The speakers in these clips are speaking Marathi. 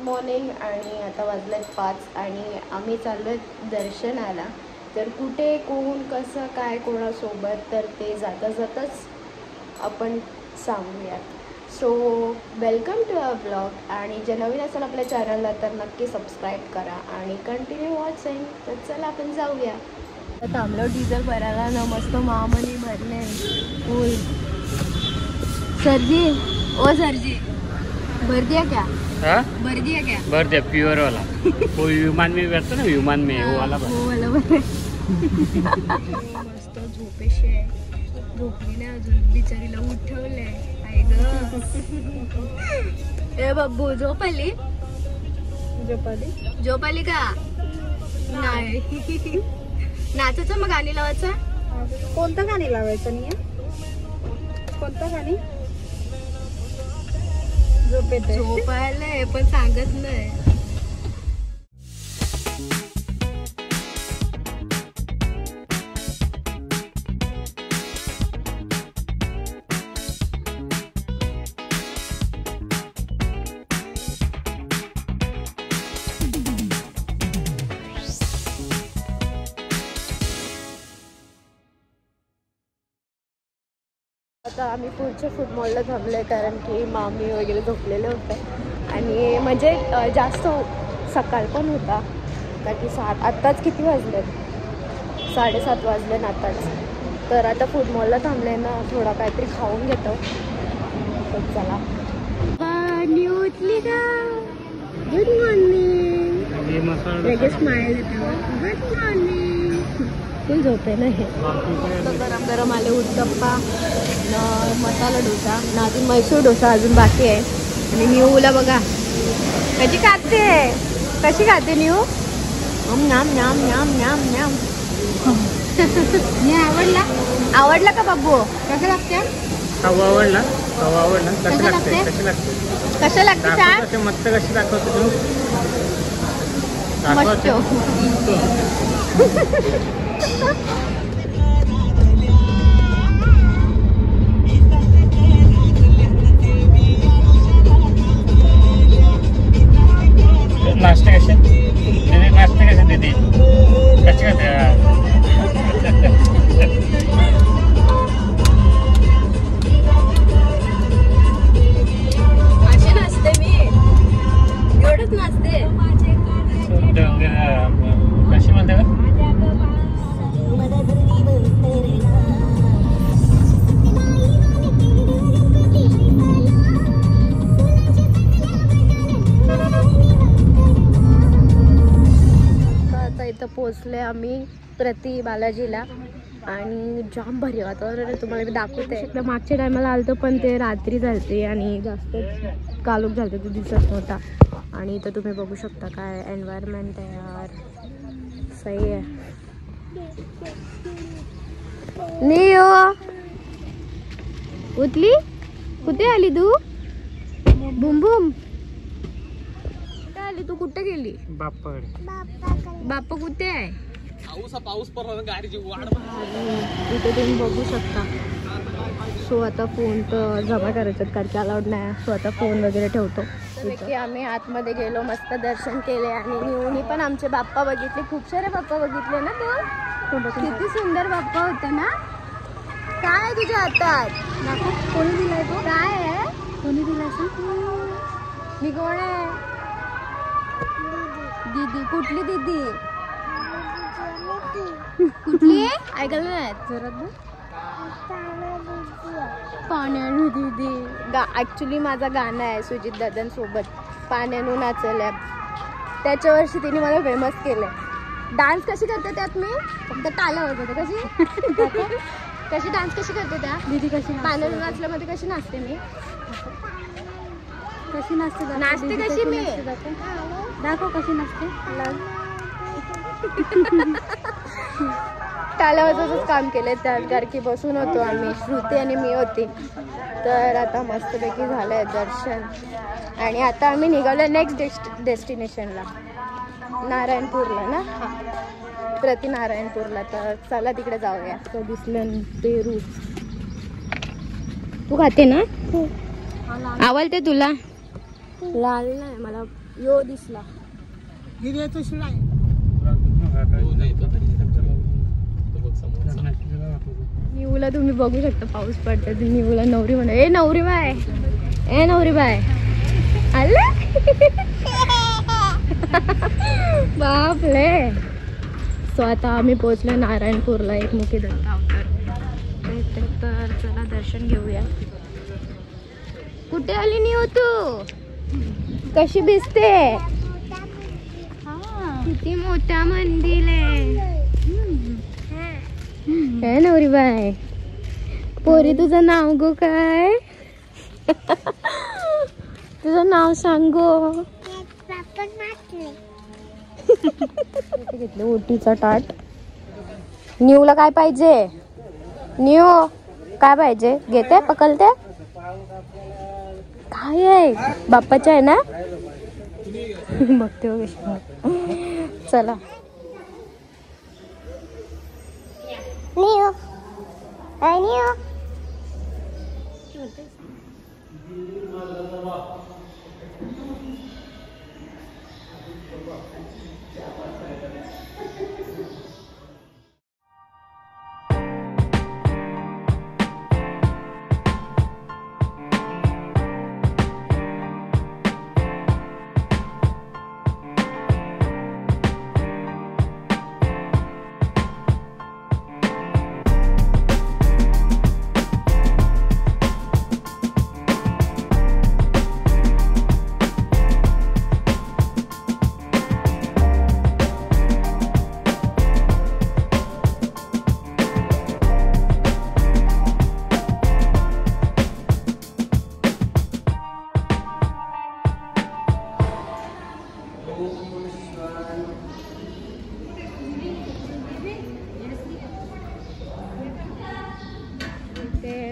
मॉर्निंग आणि आता वाजलेत 5 आणि आम्ही चाललो आहे दर्शनाला. तर कुठे कोण कसं काय कोणासोबत तर ते जाता जाताच आपण सांगूयात. So welcome to our blog आणि जे नवीन असेल आपल्या चॅनलला तर नक्की सबस्क्राईब करा आणि कंटिन्यू वॉचिंग. तर चला आपण जाऊया. थांबलो डिझेल भरायला ना, मस्त महामनी भरले फुल. सरजी ओ सरजी भर दिया क्या? हाँ? भर दिया क्या? भर दिया प्योर वाला. वो विमान में भरतो ना, विमान में वो वाला भर. वो वाला भर. मस्त झोपेशी आहे, झोपली नाही अजून, बिचारीला उठवलंय. आई ग ए बब्बू झोप आली? झोप आली का? नाही. नाचायचं मग गाणी लावायचं. कोणतं गाणी लावायचं नाही? कोणतं गाणी? झोप आलंय पण सांगत नाही. आता आम्ही पुढच्या फूड मॉलला थांबलो आहे कारण की मामी वगैरे झोपलेले होते आणि म्हणजे जास्त सकाळ पण होता कारण की आत्ताच किती वाजले? 7:30 वाजले ना आत्ताच. तर आता फूड मॉलला थांबले ना, थोडा काहीतरी खाऊन घेतो. तर चला. उठली का? Good morning. लगेच स्माईल येतो. Good morning. फुल झोपे नाही. गरम गरम आले उत्तप्पा, मसाला डोसा ना, अजून मैसूर डोसा अजून बाकी आहे. आणि न्यूला बघा कशी खाते न्यू. नाम नाम नाम नाम नाम. आवडला का बाबू? कसं लागते? आवडला. कसं लागते छान? मस्त कशी दाखवतो मस्त. नाश्ते कसे देते? कसे खाते? असे नसते मी, एवढंच नसते. कशी म्हणते का? इथं पोचले आम्ही प्रति बालाजीला आणि जाम भारी वातावरण आहे. तुम्हाला मी दाखवते. मागच्या टायमाला आलतो पण ते रात्री झालते आणि जास्त कालोख झालते, तो दिसत नव्हता. आणि इथं तुम्ही बघू शकता काय एन्व्हायरमेंट आहे यार, सही आहे. नियो उठली? कुठे आली तू? बुम बुम कुठे आली तू? कुठे गेली? बाप्पा कुठे आहे? पाऊस पडला गाडीची वाट. इथे तुम्ही बघू शकता. सो आता फोन तर जमा करायचं कारण की अलाउड नाही. सो आता फोन वगैरे ठेवतो. की आम्ही आतमध्ये गेलो, मस्त दर्शन केले आणि निवणी पण आमचे बाप्पा बघितले. खूप सारे बाप्पा बघितले ना तू? किती सुंदर बाप्पा होते ना. काय तुझ्या हातात? कोणी दिलाय तो? काय आहे? कोणी दिलाय? मी कोण आहे? दीदी. कुठली दीदी? कुठली आहे? ऐकलं नाही जरा. पाण्यानु दीदी ऍक्च्युली माझा गाणं आहे सुजित दादांसोबत, पाण्यानु नाचल्या. त्याच्या वर्षी तिने मला फेमस केलंय. डान्स कशी करते त्यात मी? फक्त टाळ्या होते. कशी डान्स कशी करते त्या दीदी? कशी पाण्यानु नाचल्यामध्ये कशी नाचते मी? कशी नाचते कशी मी? दाखव कशी नाचते. टाळ्यावाजवच काम केले त्यात कारण की बसून होतो आम्ही, श्रुती आणि मी होती. तर आता मस्तपैकी झालंय दर्शन आणि आता आम्ही निघालो नेक्स्ट डेस्टिनेशनला, नारायणपूरला ना. प्रति नारायणपूरला. तर चला तिकडे जाऊया. तो दिसलं पेरू. तू खाते ना? आवडते तुला? लाल नाही मला यो दिसला. निवला तुम्ही बघू शकता पाऊस पडतोय. निवला नवरी म्हणा ए नवरी बाय ए नवरी बाय आले बापले. सो आता आम्ही पोहोचलो नारायणपूरला एकमुखी दत्त अवतार. तर चला दर्शन घेऊया. कुठे आली निव तू? कशी दिसते? किती मोठा मंदिर आहे. काय नवरी बाय पोरी तुझं नाव गो काय? तुझं नाव सांगो. घेतलं ओटीचा ताट. न्यूला काय पाहिजे? न्यू काय पाहिजे? घेते पकडते काय आहे? बाप्पाच्या आहे ना? बघते हो कशी. चला न्यू न्यू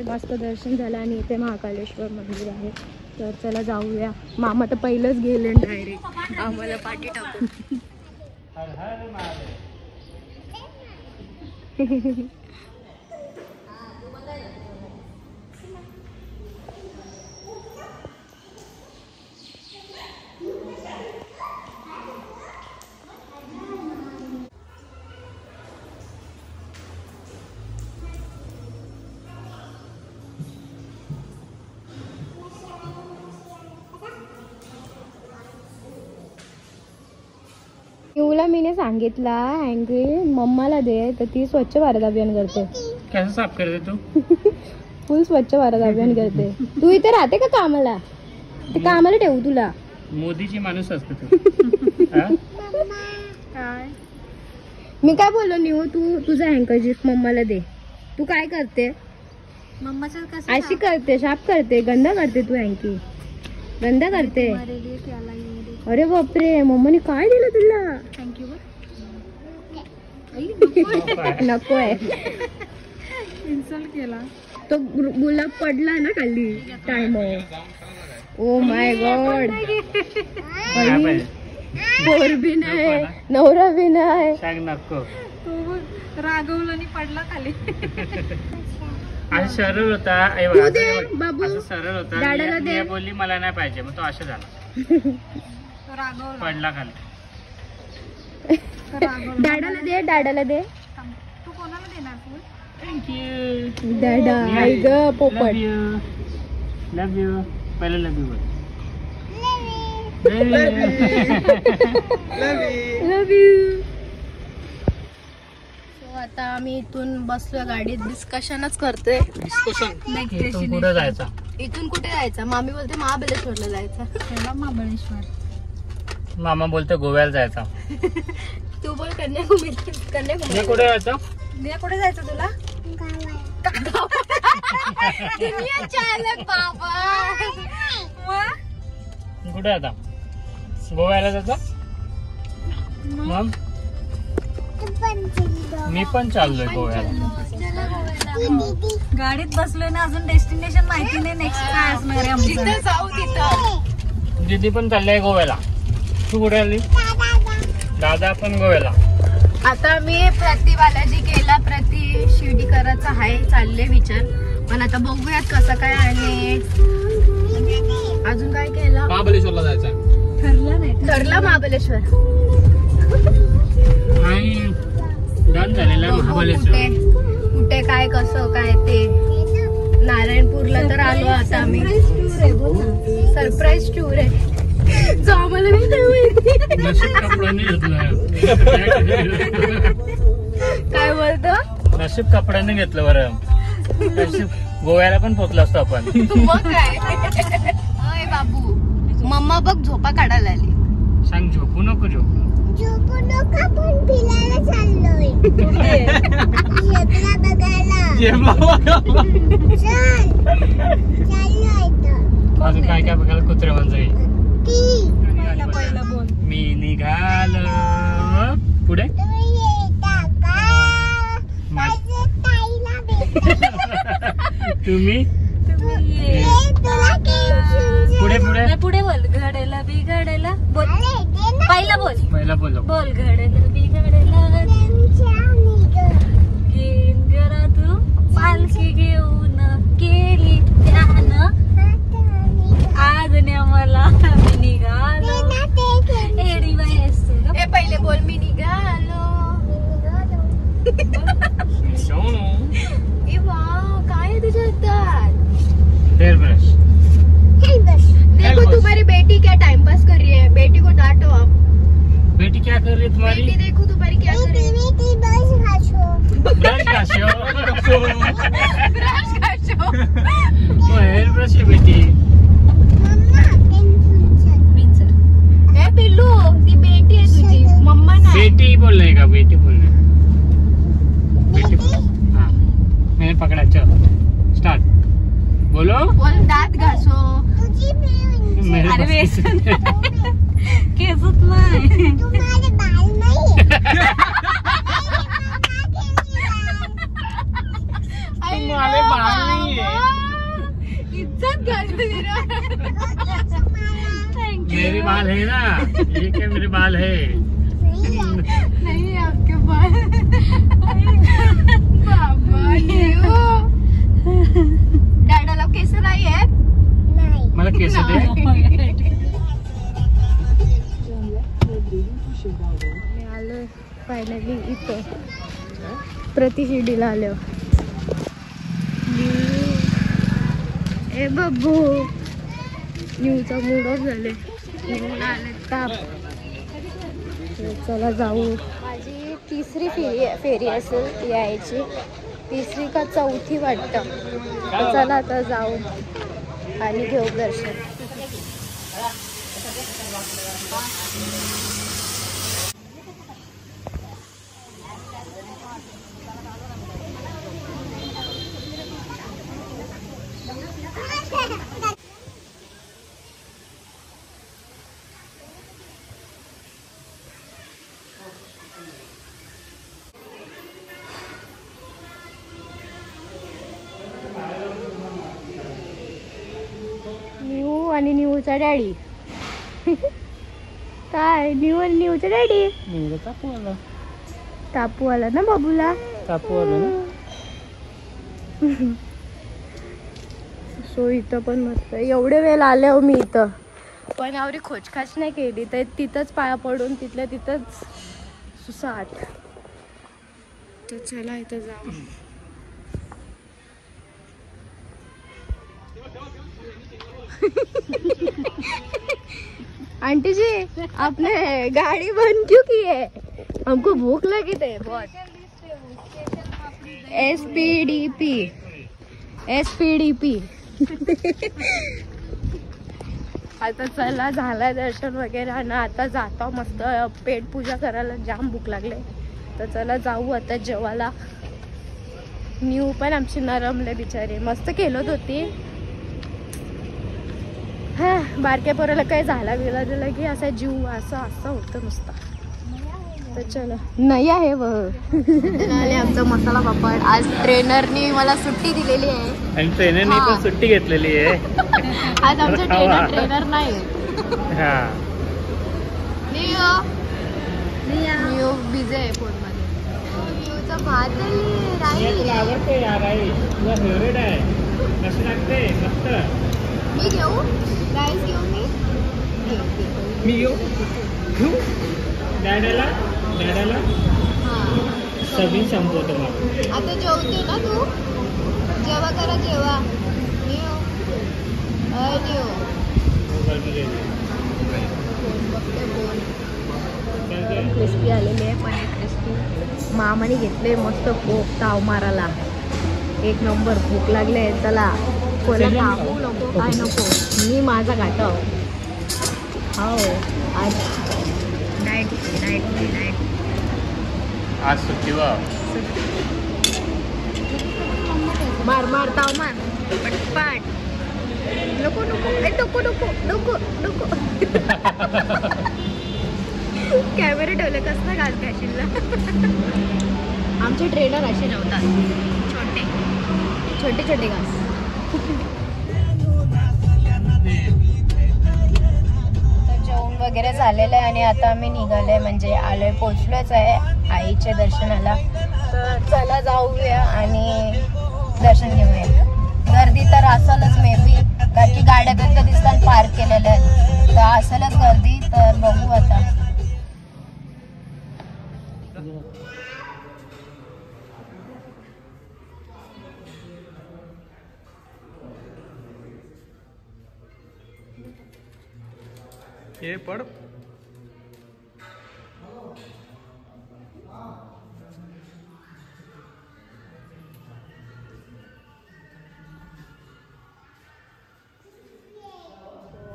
मस्त दर्शन झालं आणि इथे महाकालेश्वर मंदिर आहे. तर चला जाऊया. मामा तर पहिलंच गेले डायरेक्ट आम्हाला पाठी टाकून. युला मीने सांगितला अँग्री मम्माला दे तर ती स्वच्छ भारत अभियान करते. कसं साफ करते तू? फुल स्वच्छ भारत अभियान करते. तू इथे राहते का कामाला? ते कामाला ठेवू तुला. मोदीची माणूस असते तू. काय मी काय बोललो निवू तू तुझा हँकरचीफ मम्माला दे. तू काय करते? मम्माचं कसं अशी करते शाप करते गंदा करते तू हँकी गंदा करते. अरे बापरे मम्माने काय दिलं तुला? थँक्यू. नको आहे. इन्सल्ट केला तो गुलाब पडला ना खाली टाइम. Oh my God. पोर भी नाही नवरा भी नाही. सांग नको. तो रागवला आणि पडला खाली. असं सरळ होता. आई तू बघा, दे असं बाबू. असं सरळ होता. दादाला दे. मी बोलली मला नाही पाहिजे मग तो असं झाला. तो रागवला. पडला खाली. तो रागवला. दादाला दे दादाला दे. तू कोणाला देणार फुल? थँक्यू. दादा आई ग पोपट. लव यू. पहिलं लव यू बोल. लव यू. आता आम्ही इथून बसलोय गाडीत डिस्कशनच करतोय. इथून कुठं जायचा? इथून कुठे जायचं? मामी बोलते महाबळेश्वरला जायचं. महाबळेश्वर. मामा बोलतो गोव्याला जायचा. तू बोल कन्याकुमारी. मी कुठे जायचं? निया कुठे जायचं तुला? दुनिया चालक बाबा. कुठे आता? गोव्याला जायचं. मग मी पण चाललोय गोव्याला. गाडीत बसलोय ना अजून डेस्टिनेशन माहिती नाही. नेक्स्ट काय असणार आहे आमचं. जिथं जाऊ तिथं. दीदी पण चाललाय गोव्याला. तू कुठे आली? दादा पण गोव्याला. आता मी प्रति बालाजी केला. प्रति शिर्डी करायचा आहे चालले विचार. पण आता बघूयात कसं काय. आणि अजून काय केलं? महाबळेश्वरला जायचं. ठरलं नाही ठरलं महाबलेश्वर. आणि डन झालेला बघू महाबलेश्वर. कुठे काय कसं काय ते. नारायणपूरला तर आलो आता आम्ही. सरप्राईज टूर आहे जो आम्हाला नाही माहिती. नशीब कपडा नाही घेतला. काय बोलतो? नशीब कपड्याने घेतलं बरं. नशीब गोव्याला पण पोहोचलो असतो आपण. मग काय. अय बाबू मम्मा बघ झोपा काढायला आली. सांग झोपू नको झोपू. झोपू नका पण फिरायला चाललोय. झेब्रा बघायला. चल चाललोय तर. अजून काय काय बघायला कुत्र्या मांजरी. ती पहिला बोल. मी निघालो. पुढे तुम्ही येता का? माझ्या ताईला भेट. तुम्ही ये तुला टेन्शन. पुढे पुढे पुढे बोल. घडेला बिघडेला बोल. अरे दे ना पहिला बोल. पहिला बोलो. बोल घडेला बिघडेला टेन्शन घेऊन जरा तू पालखी घेऊन केली त्यान आज ने मला मी निघालो. एडी बाई असतो ग. ए पहिले बोल मी निघालो. ए वाव काय आहे तुझ्या हातात? Hair brush. देखो तुम्हारी बेटी क्या टाइम पास कर रही है. बेटी को डांटो आप. बेटी क्या कर रही है तुम्हारी. बेटी देखो तुम्हारी क्या कर रही है. ब्रश घासो. ब्रश काढो. वो हेयर ब्रश है बेटी. ए पिल्लू ती बेटी आहे तुझी मम्मा नाही. बेटी बोलने का. बेटी बोलने. बेटी हाँ मैंने पकड़ा. चलो स्टार्ट. बोलो. बोल दात घासो. मेरे अरे बस की- केसच नाही. तुम्हारे बाल नहीं तुम्हारे बाल नहीं है. इज्जत घालते मेरे बाल है ना. ये क्या मेरे बाल है. नहीं है आपके पास. बाबा डॅडाला केस नाही आहेत. नहीं मला केस दे. मी आलोय फायनली इथं प्रतिशिर्डीला आलो. ए बाबू न्यूचा मूड ऑफ झाले. निघून आले ताप. चला जाऊ. माझी तिसरी फेरी असेल यायची. तिसरी का चौथी वाटतं. तर चला आता जाऊ आणि घेऊ दर्शन. न्यू आणि न्यूचा डॅडी. काय न्यू आणि न्यूचा डॅडी. टापू आला ना बाबूला. सो इथं पण मस्त. एवढे वेळ आले हो मी इथं पण एवढी खोचखाच नाही केली. तर तिथंच पाया पडून तिथल्या तिथंच सुसाट. तर चला इथं जाऊ. आंटी जी आपने गाड़ी बंद क्यों की है. हमको भूख लगी थे बहुत. एसपीडीपी. आता चला झालाय दर्शन वगैरे आणि आता जातो मस्त पेट पूजा करायला. जाम भूक लागले तर चला जाऊ आता जेवायला. न्यू पण आमची नरमले बिचारी. मस्त केलत होती. हा बारक्या पोराला काही झाला गेला दिला की असा जीव असं असं होतं नुसतं. तर चला नाही आहे व आमचा मसाला पापड. आज ट्रेनरनी मला सुट्टी दिलेली आहे. आणि ट्रेनरने पण सुट्टी घेतलेली आहे. आज आमचा ट्रेनर नाही. हा न्यू बिझी आहे फोन मध्ये. न्यूचं भात राहील. आवडते यार. आई तुला फेवरेट आहे. कसं लागते मस्त. मी घेऊ राईस घेऊ. मी मी येऊ घेऊ डॅडाला सगळी संपवतो मग. आता जेवते ना तू? जेवा करा जेवा. क्रिस्पी आलेले आहे पनीर क्रिस्पी. मामाने घेतले मस्त कोक ताव मारायला. एक नंबर. भूक लागले आहे. चला कोणा थांबू नको काय नको. मी माझा घाटाव. हो आज नाईट आज सुट्टी वा. मार ताव मार पटपट. नको कॅमेरा ठेवलं कसं घाल फॅशनला. आमचे ट्रेनर असे नव्हतात. छोटे घास. तर जेवण वगैरे झालेलं आहे आणि आता आम्ही निघालोय म्हणजे आलोय पोचलोच आहे आईच्या दर्शनाला. तर चला जाऊया आणि दर्शन घेऊया. गर्दी तर असेलच मे बी कारण की गाड्या कधी दिसतात पार्क केलेल्या आहेत तर असेलच गर्दी. तर बघू आता. ये पड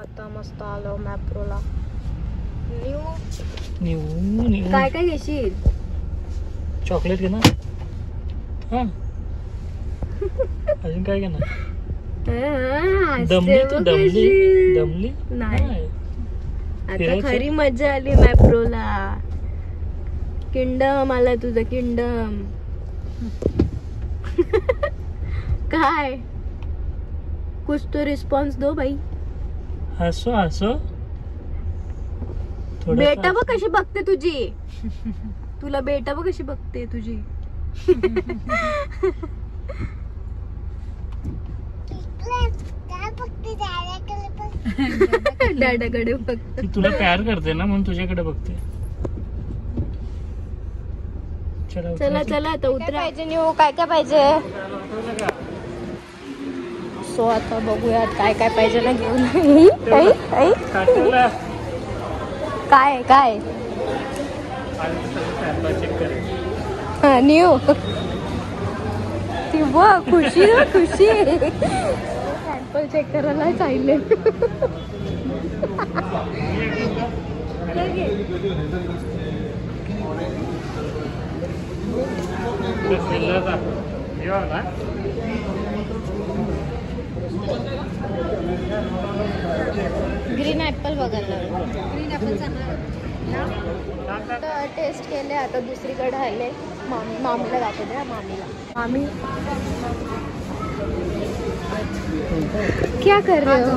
आता मस्त आलो मॅप्रोला. निऊ काय घेशील? चॉकलेट घे ना. हा अजून काय घेणार? दमली नाही. आता खरी मजा आली मॅप्रोला. किंगडम आला तुझा किंगडम. काय कुछ तो रिस्पॉन्स दो भाई. हसो बेटा बघ कशी बघते तुझी. तुला बेटा बघ कशी बघते तुझी. डॅडाकडे बघते. तुला प्यार करते ना म्हणून तुझ्याकडे बघते. चला आता उतरा. पाहिजे न्यू काय पाहिजे. सो आता बघूया काय पाहिजे ना घेऊन. काय न्यू ती बघ खुशी सॅम्पल चेक करायला चालले. ग्रीन ऍपल बघायला. ग्रीन ऍपल चांगला टेस्ट केले. आता दुसरीकडे आले. मामीला दाखवते ना. मामी क्या कर रहे हो?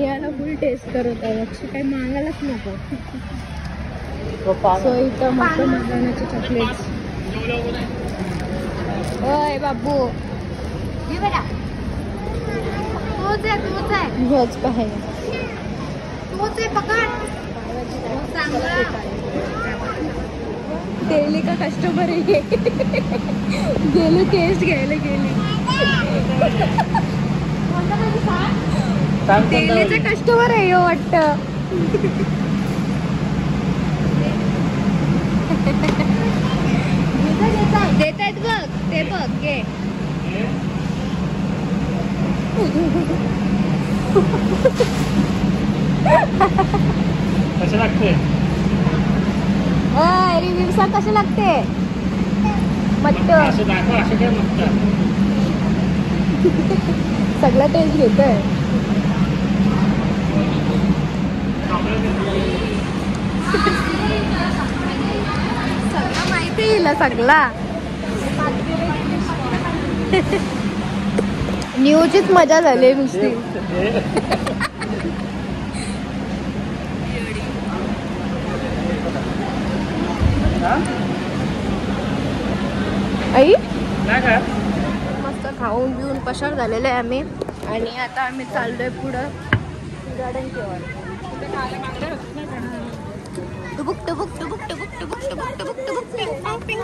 याला फुल टेस्ट करत आहे. लक्ष काही मागायलाच नको. सो इथं मस्त मखानाचे चॉकलेट्स. ओय बाबू हेच काय डेली का कस्टमर आहे. गेले टेस्ट घ्यायला गेले. डेलीचा कस्टमर आहे वाटतं. देत आहेत बघ. ते बघ घे. कसे लागते? रिव्ह्यू सांग कसे लागते. मट्ट असं दाखव. असं काय म्हणतात? सगळा टेस्ट घेतोय. सगळं माहिती येईल सगळा. न्यूचीच मजा झाली नुसती. आई नाही का मस्त खाऊन पिऊन पशार झालेलं आहे आम्ही आणि आता आम्ही चाललोय पुढं गार्डन केव्हा टुबुक टुबुक टुबुक टुबुक टुबुक टुबुक टुबुक टुबुक पिंग पॉंग पिंग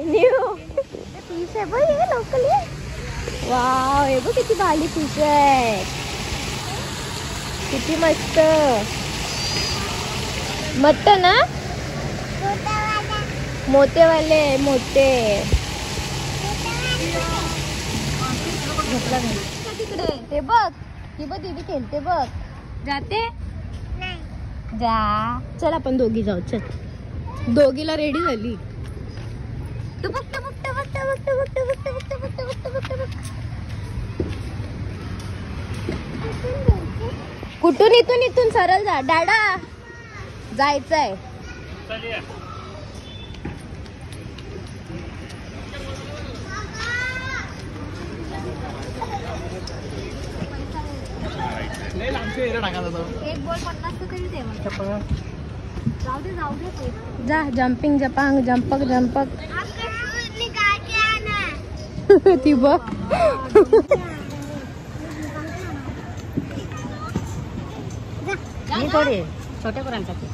न्यू फिश आहे बघ हे लोकल वाव हे बघ किती भारी फिश आहे किती मस्त मट्ट ना मोतेवाले मोते तिकडे ते बघ ती बघ दीदी खेळते बघ जाते जा चल आपण दोघी जाऊ चल दोघीला रेडी झाली टुबुक टुबुक टुबुक टुबुक टुबुक टुबुक टुबुक टुबुक टुबुक टुबुक टुबुक कुठून इथून इथून सरळ जा डाडा जायचंय एक बॉल 50 तरी दे मला. जाऊ दे ते. जा जम्पिंग जपांग जंपक जंपक ती बघ मी थोडी छोट्या पोरांसाठी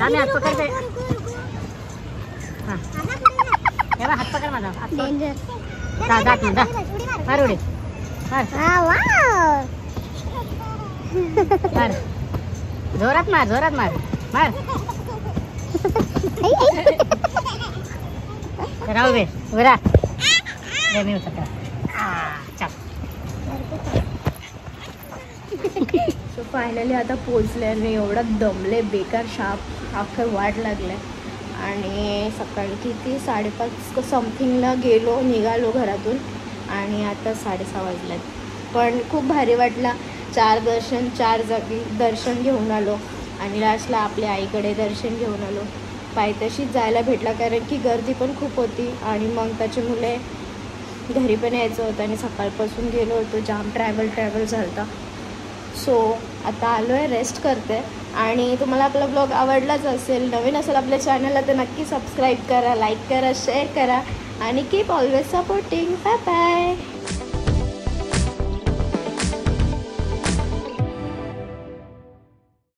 आम्ही हात पकडते हात पकड माझा जात ना मार उडी मार जोरात मार मार राहू दे उरा मी उतरता सो फायनली आता पोचले आणि एवढा दमले बेकार शाप अख्खं वाट लागलाय आणि सकाळी किती 5:30 समथिंगला गेलो निघालो घरातून आणि आता 6:30 वाजल्यात पण खूप भारी वाटला 4 जागी दर्शन घेऊन आलो आणि लास्टला आपल्या आईकडे दर्शन घेऊन आलो पायथ्याशीच जायला भेटला कारण की गर्दी पण खूप होती आणि मग त्याच्यामुळे घरी पण यायचं होतं आणि सकाळपासून गेलो होतो जाम ट्रॅव्हल झालं होता सो आता आलो आहे रेस्ट करते आणि तुम्हाला आपला ब्लॉग आवडलाच असेल नवीन असेल आपल्या चॅनलला तर नक्की सबस्क्राईब करा लाईक करा शेअर करा आणि keep always supporting bye bye